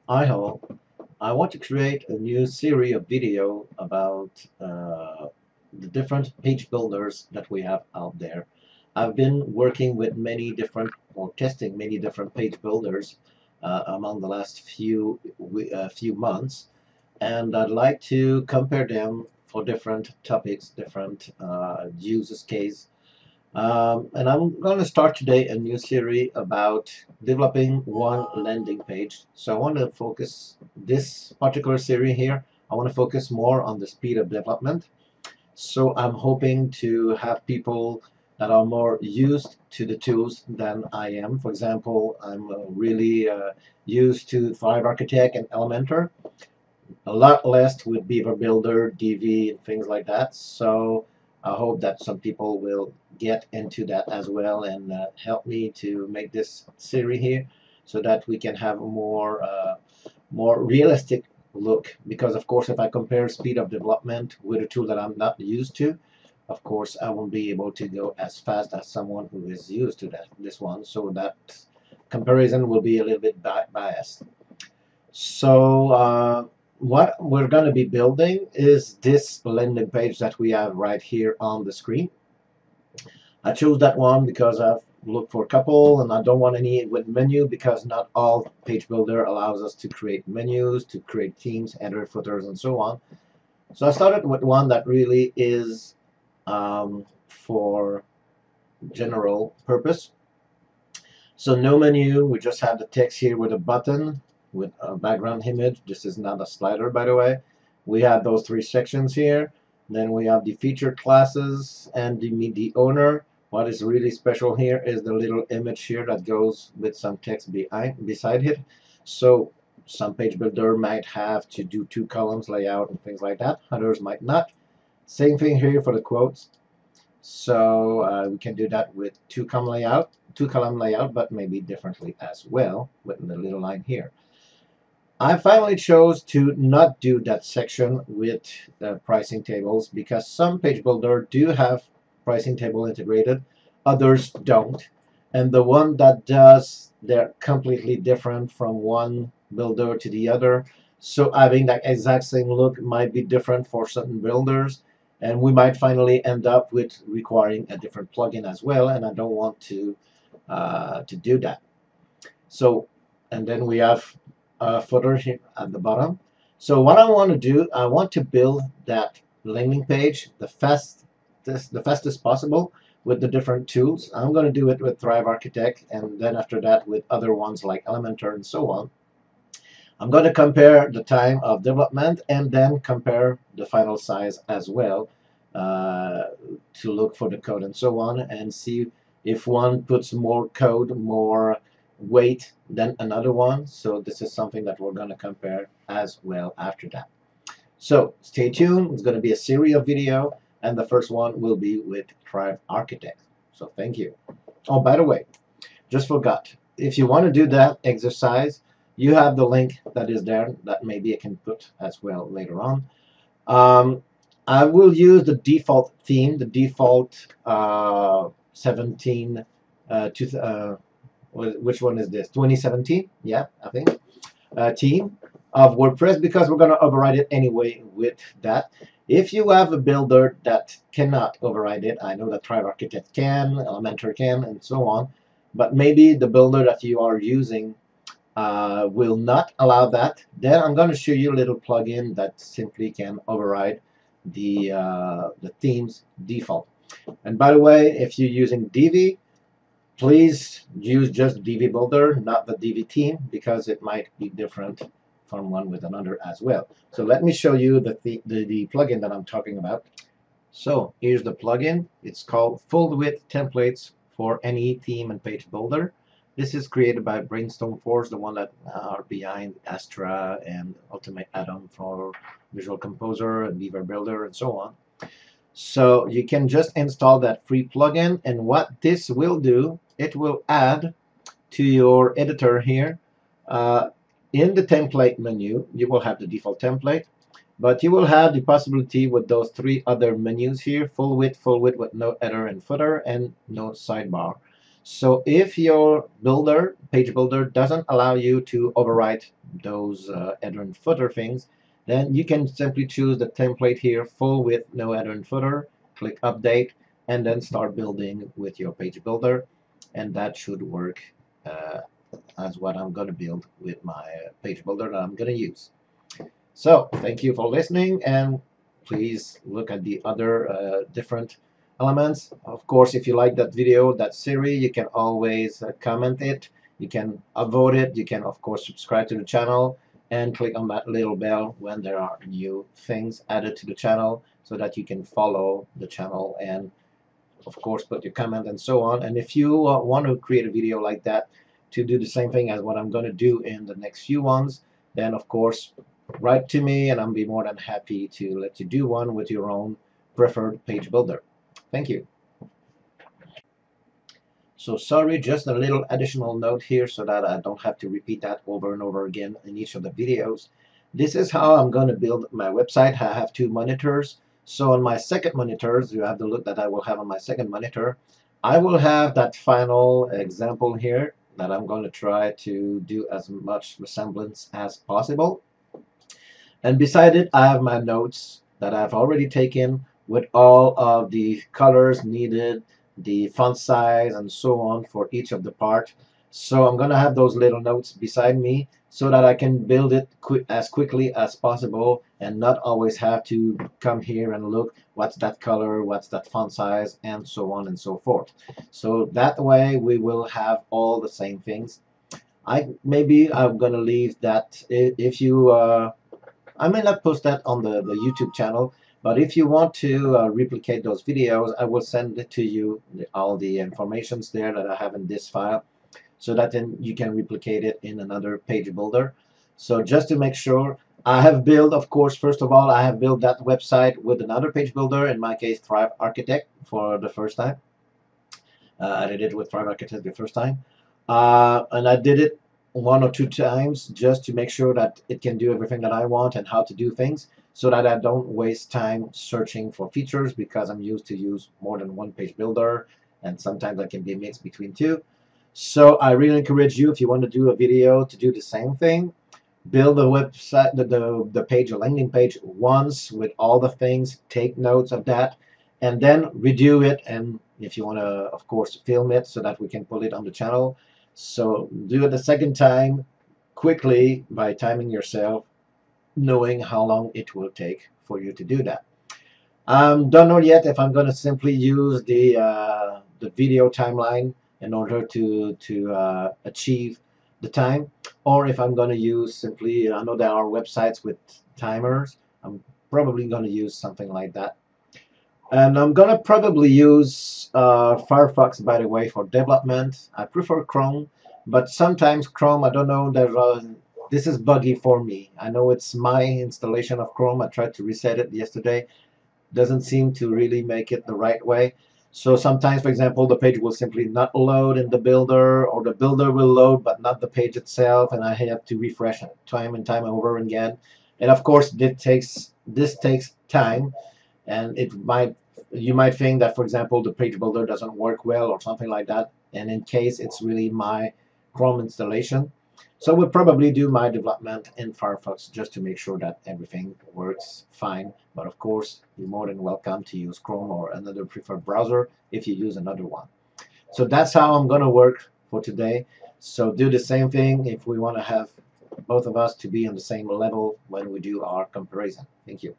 Hi all. I want to create a new series of video about the different page builders that we have out there. I've been working with many different or testing many different page builders among the last few months, and I'd like to compare them for different topics, different use case. And I'm going to start today a new series about developing one landing page. So I want to focus this particular series here. I want to focus more on the speed of development. So I'm hoping to have people that are more used to the tools than I am. For example, I'm really used to Thrive Architect and Elementor, a lot less with Beaver Builder, DV, and things like that. So I hope that some people will get into that as well and help me to make this series here so that we can have a more realistic look. Because of course, if I compare speed of development with a tool that I'm not used to, of course, I won't be able to go as fast as someone who is used to this one. So that comparison will be a little bit biased. So what we're going to be building is this landing page that we have right here on the screen. I chose that one because I've looked for a couple and I don't want any with menu because not all page builder allows us to create menus, to create themes, header, footers, and so on. So I started with one that really is for general purpose. So no menu, we just have the text here with a button with a background image. This is not a slider, by the way. We have those three sections here. Then we have the featured classes and the owner. What is really special here is the little image here that goes with some text beside it. So some page builder might have to do 2 columns layout and things like that. Others might not. Same thing here for the quotes. So we can do that with 2 column layout, but maybe differently as well with the little line here. I finally chose to not do that section with pricing tables because some page builder do have pricing table integrated, others don't. And the one that does, they're completely different from one builder to the other. So having that exact same look might be different for certain builders. And we might finally end up with requiring a different plugin as well. And I don't want to do that. So, and then we have a footer here at the bottom. So what I want to do, I want to build that landing page the fastest possible with the different tools. I'm going to do it with Thrive Architect, and then after that with other ones like Elementor and so on. I'm going to compare the time of development and then compare the final size as well to look for the code and so on, and see if one puts more code, more weight than another one. So this is something that we're going to compare as well after that. So stay tuned. It's going to be a series of video, and the first one will be with Thrive Architect. So thank you. Oh, by the way, just forgot. If you want to do that exercise, you have the link that is there that maybe I can put as well later on. I will use the default theme, the default 17 which one is this? 2017? Yeah, I think. Theme of WordPress, because we're going to override it anyway with that. If you have a builder that cannot override it, I know that Thrive Architect can, Elementor can, and so on, but maybe the builder that you are using will not allow that, then I'm going to show you a little plugin that simply can override the theme's default. And by the way, if you're using DV, please use just DV Builder, not the DV theme, because it might be different from one with another as well. So let me show you the plugin that I'm talking about. So here's the plugin. It's called Full Width Templates for any theme and page builder. This is created by Brainstorm Force, the one that are behind Astra and Ultimate Add-on for Visual Composer and Beaver Builder and so on. So you can just install that free plugin, and what this will do, it will add to your editor here. In the template menu, you will have the default template, but you will have the possibility with those 3 other menus here: full width with no header and footer, and no sidebar. So if your page builder doesn't allow you to overwrite those header and footer things, then you can simply choose the template here, full width, no header and footer, click update, and then start building with your page builder. And that should work as what I'm going to build with my page builder that I'm going to use. So thank you for listening, and please look at the other different elements. Of course, if you like that video, that series, you can always comment it. You can upvote it. You can, of course, subscribe to the channel and click on that little bell when there are new things added to the channel so that you can follow the channel and, of course, put your comment and so on. And if you want to create a video like that to do the same thing as what I'm going to do in the next few ones, then, of course, write to me and I'll be more than happy to let you do one with your own preferred page builder. Thank you. So sorry, just a little additional note here so that I don't have to repeat that over and over again in each of the videos. This is how I'm going to build my website. I have two monitors. So on my second monitor, you have the look that I will have on my second monitor, I will have that final example here that I'm going to try to do as much resemblance as possible. And beside it, I have my notes that I've already taken with all of the colors needed, the font size, and so on for each of the part. So I'm going to have those little notes beside me so that I can build it as quickly as possible and not always have to come here and look what's that color, what's that font size, and so on and so forth. So that way we will have all the same things. Maybe I'm going to leave that if you I may not post that on the YouTube channel, but if you want to replicate those videos, I will send it to you, all the informations there that I have in this file, so that then you can replicate it in another page builder. So just to make sure, I have built, of course, first of all, I have built that website with another page builder, in my case, Thrive Architect, for the first time. I did it with Thrive Architect the first time. And I did it one or two times just to make sure that it can do everything that I want and how to do things, so that I don't waste time searching for features, because I'm used to use more than one page builder, and sometimes I can be mixed between two. So I really encourage you, if you want to do a video, to do the same thing. Build a website, the page, a landing page once with all the things, take notes of that, and then redo it. And if you want to, of course, film it so that we can put it on the channel. So do it the second time quickly by timing yourself, knowing how long it will take for you to do that. Don't know yet if I'm going to simply use the video timeline in order to achieve the time, or if I'm going to use simply, I know there are websites with timers. I'm probably going to use something like that. And I'm going to probably use Firefox, by the way, for development. I prefer Chrome, but sometimes Chrome, I don't know, this is buggy for me. I know it's my installation of Chrome. I tried to reset it yesterday. Doesn't seem to really make it the right way. So sometimes, for example, the page will simply not load in the builder, or the builder will load but not the page itself, and I have to refresh it time and time over again. And of course, this takes time. And you might think that, for example, the page builder doesn't work well or something like that, and in case it's really my Chrome installation. So we'll probably do my development in Firefox just to make sure that everything works fine. But of course, you're more than welcome to use Chrome or another preferred browser if you use another one. So that's how I'm going to work for today. So do the same thing if we want to have both of us to be on the same level when we do our comparison. Thank you.